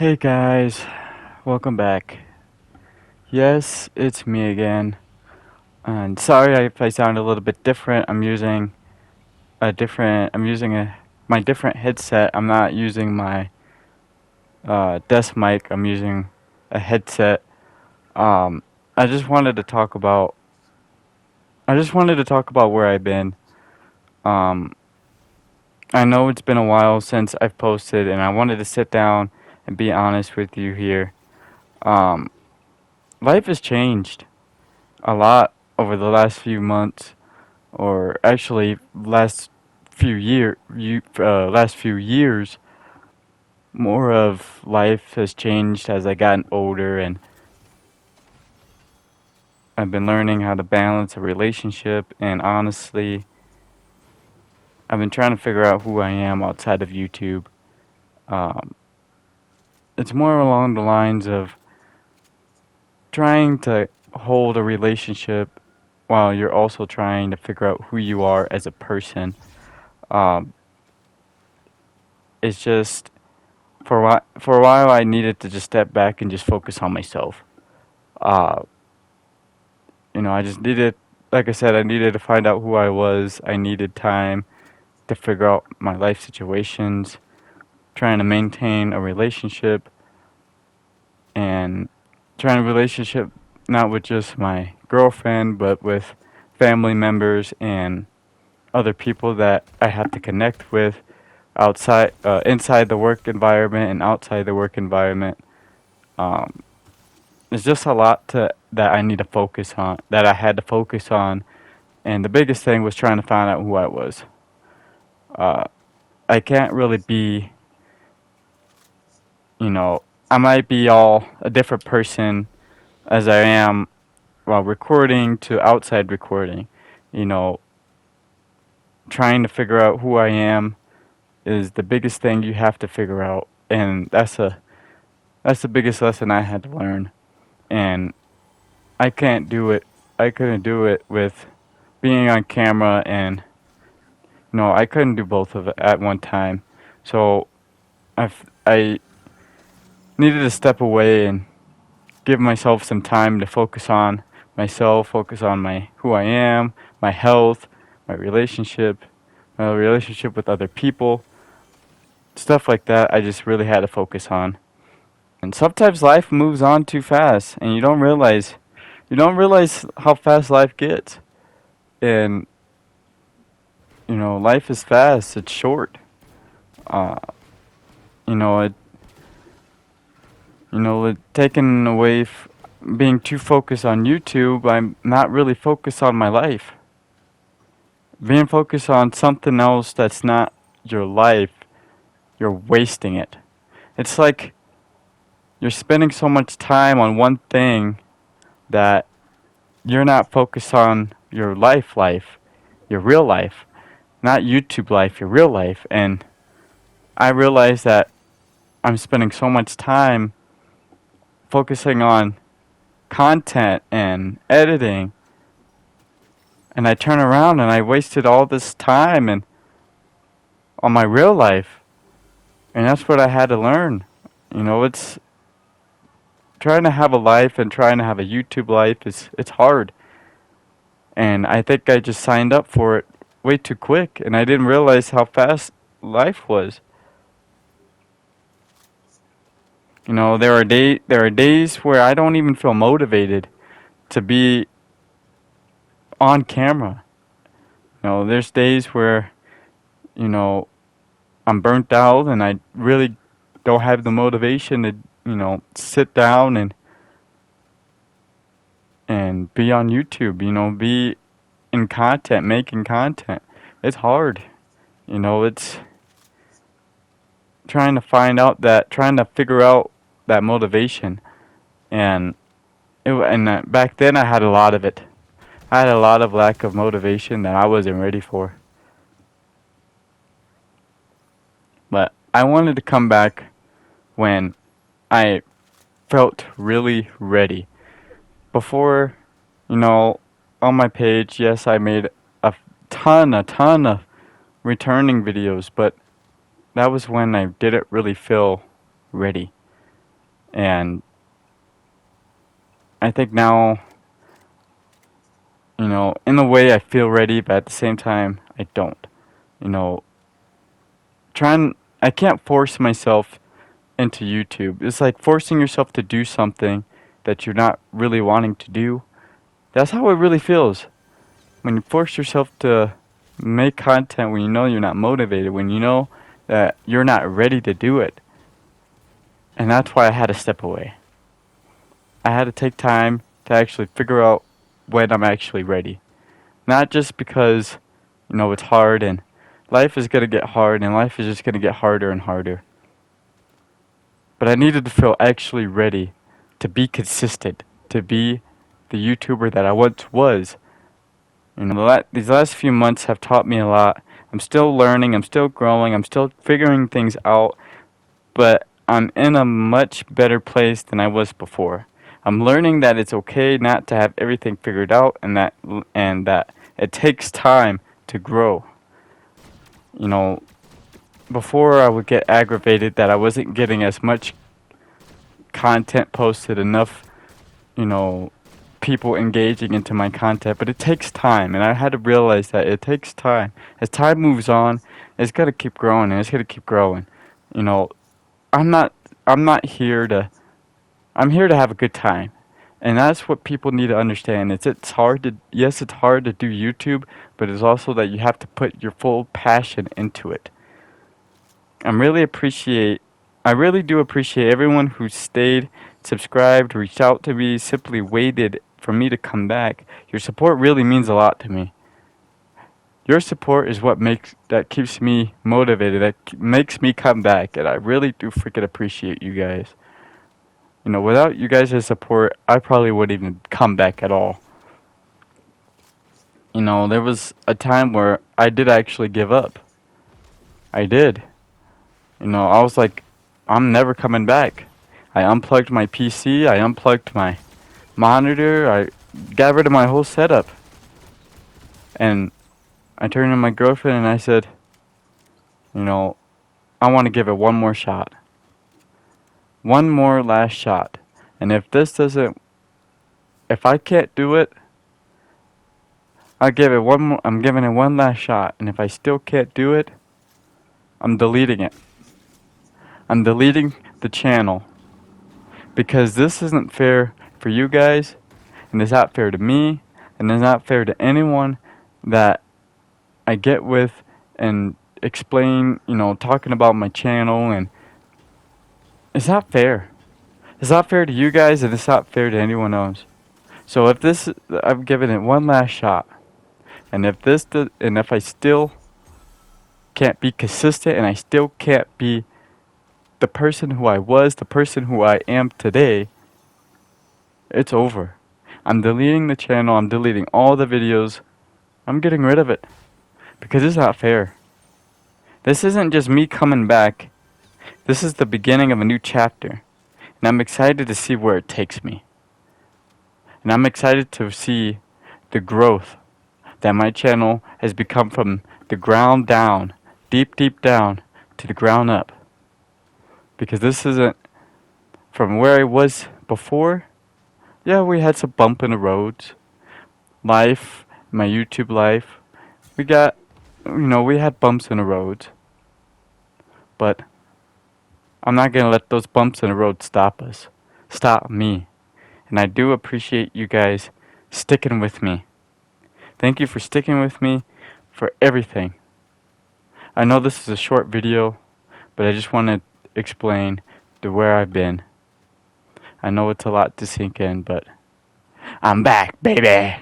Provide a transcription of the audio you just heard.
Hey guys, welcome back. Yes, it's me again. And sorry if I sound a little bit different. I'm using my different headset. I'm not using my desk mic. I'm using a headset. Um, I just wanted to talk about where I've been. Um, I know it's been a while since I've posted, and I wanted to sit down and be honest with you here. Um, Life has changed a lot over the last few months, or actually last few years. More of life has changed as I gotten older, and I've been learning how to balance a relationship. And honestly, I've been trying to figure out who I am outside of YouTube. Um, it's more along the lines of trying to hold a relationship while you're also trying to figure out who you are as a person. Um, it's just for a while I needed to just step back and just focus on myself. Uh, I just needed, like I said, I needed to find out who I was. I needed time to figure out my life situations, trying to maintain a relationship, and trying a relationship not with just my girlfriend, but with family members and other people that I have to connect with inside the work environment and outside the work environment. Um, It's just a lot that I need to focus on, that I had to focus on, and the biggest thing was trying to find out who I was. Uh, I can't really be, you know, I might be all a different person as I am while recording to outside recording. You know, trying to figure out who I am is the biggest thing you have to figure out, and that's the biggest lesson I had to learn. And I can't do it. I couldn't do it with being on camera and no, I couldn't do both of it at one time. So I needed to step away and give myself some time to focus on myself, focus on my who I am, my health, my relationship with other people, stuff like that. I just really had to focus on. And sometimes life moves on too fast, and you don't realize how fast life gets. And life is fast. It's short. Uh, you know, it taken away being too focused on YouTube, I'm not really focused on my life. Being focused on something else that's not your life, you're wasting it. It's like you're spending so much time on one thing that you're not focused on your life, your real life, not YouTube life, your real life. And I realize that I'm spending so much time focusing on content and editing, and I turn around and I wasted all this time and on my real life. And that's what I had to learn. It's trying to have a life and trying to have a YouTube life is it's hard. And I think I just signed up for it way too quick and I didn't realize how fast life was. There are days where I don't even feel motivated to be on camera. There's days where, you know, I'm burnt out and I really don't have the motivation to, sit down and be on YouTube, be in content, making content. It's hard. It's trying to figure out that motivation. And back then I had a lot of it. I had a lot of lack of motivation that I wasn't ready for. But I wanted to come back when I felt really ready. Before, you know, on my page, yes, I made a ton of returning videos, but that was when I didn't really feel ready. And I think now, in a way I feel ready, but at the same time I don't. You know, I can't force myself into YouTube. It's like forcing yourself to do something that you're not really wanting to do. That's how it really feels. When you force yourself to make content when you know you're not motivated, when you know that you're not ready to do it. And that's why I had to step away. I had to take time to actually figure out when I'm actually ready. Not just because, it's hard and life is going to get hard and life is just going to get harder and harder. But I needed to feel actually ready to be consistent, to be the YouTuber that I once was. These last few months have taught me a lot. I'm still learning, I'm still growing, I'm still figuring things out, but I'm in a much better place than I was before. I'm learning that it's okay not to have everything figured out, and that it takes time to grow. You know, Before I would get aggravated that I wasn't getting as much content posted, enough, you know, people engaging into my content, but it takes time, and I had to realize that it takes time. As time moves on, it's got to keep growing, and it's going to keep growing. You know, I'm not I'm not here to I'm here to have a good time. And that's what people need to understand. It's hard to do YouTube, but it's also that you have to put your full passion into it. I'm really appreciate I really do appreciate everyone who stayed, subscribed, reached out to me, simply waited for me to come back. Your support really means a lot to me. Your support is what keeps me motivated, makes me come back, and I really do freaking appreciate you guys. Without you guys' support, I probably wouldn't even come back at all. There was a time where I did actually give up. I did. I was like, I'm never coming back. I unplugged my PC, I unplugged my monitor, I got rid of my whole setup. And I turned to my girlfriend and I said, I want to give it one more shot. One more last shot. And if I can't do it, I'm giving it one last shot. And if I still can't do it, I'm deleting it. I'm deleting the channel. Because this isn't fair for you guys, and it's not fair to me, and it's not fair to anyone that I get with and explain, talking about my channel, and it's not fair. It's not fair to you guys, and it's not fair to anyone else. So I'm giving it one last shot. And if I still can't be consistent, and I still can't be the person who I was, the person who I am today, it's over. I'm deleting the channel, I'm deleting all the videos, I'm getting rid of it. Because it's not fair. This isn't just me coming back, this is the beginning of a new chapter. And I'm excited to see where it takes me. And I'm excited to see the growth that my channel has become from the ground down, deep, deep down, to the ground up. Because this isn't from where I was before. Yeah, we had some bump in the roads. Life, my YouTube life. We had bumps in the roads. But I'm not going to let those bumps in the road stop us. Stop me. And I do appreciate you guys sticking with me. Thank you for sticking with me for everything. I know this is a short video, but I just want to explain where I've been. I know it's a lot to sink in, but I'm back, baby!